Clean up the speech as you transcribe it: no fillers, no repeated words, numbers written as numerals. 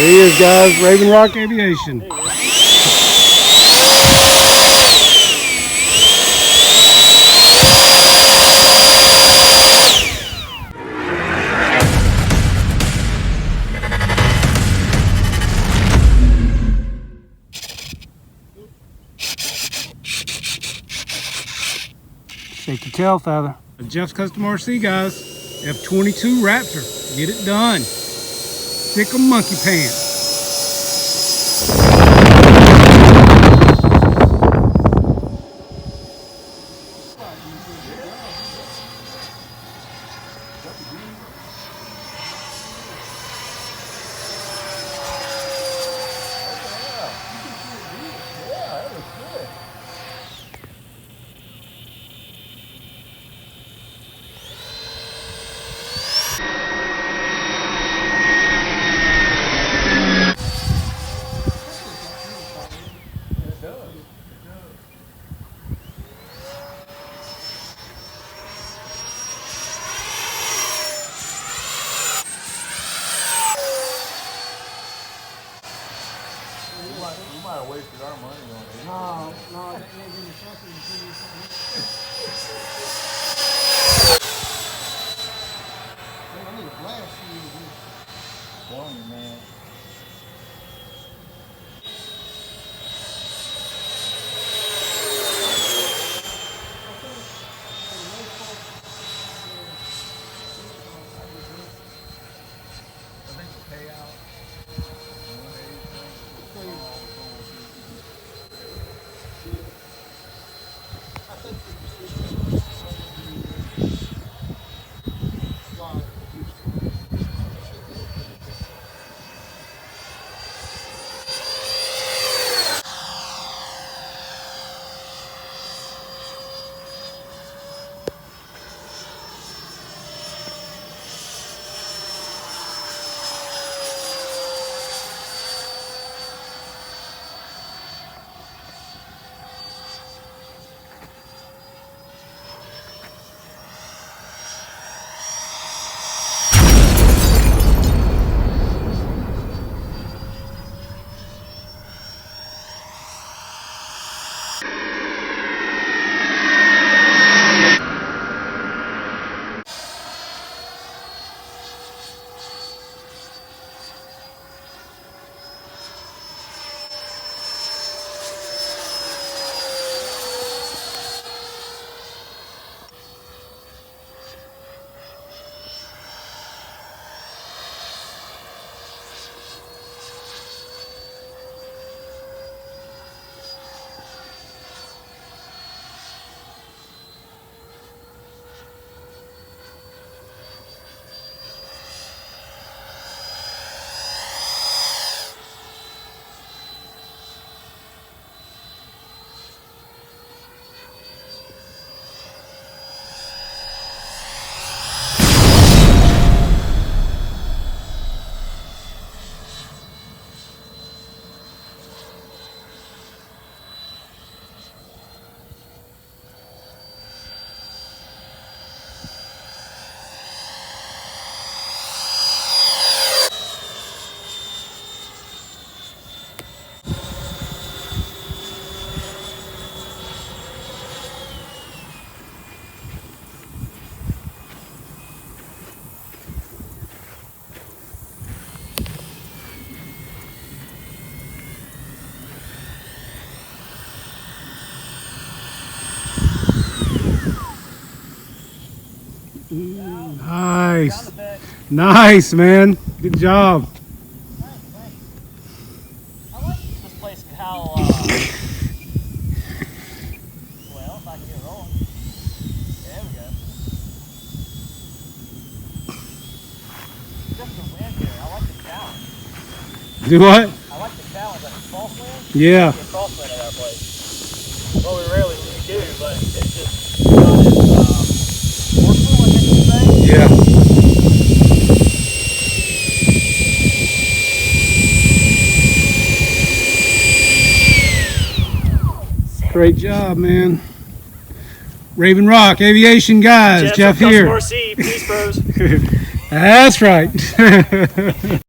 he is, guys. Raven Rock Aviation. Shake your tail feather. Jeff's Custom RC, guys. F22 Raptor. Get it done. Stick 'em monkey pants. We might have wasted our money on it. No, that ain't in the fucking I need a blast you. Telling you, man. I think the payout. Nice. Nice, man. Good job. I like this place and how, well, if I can get it rolling. There we go. Just the wind here. I like the challenge. Do what? I like the challenge. Like a false wind. Yeah. A false wind at our place. Well, we rarely do, but it's just not as forceful, I guess you say. Yeah. Great job, man. Raven Rock Aviation, guys. Jeff here. RC, Peace Bros. That's right.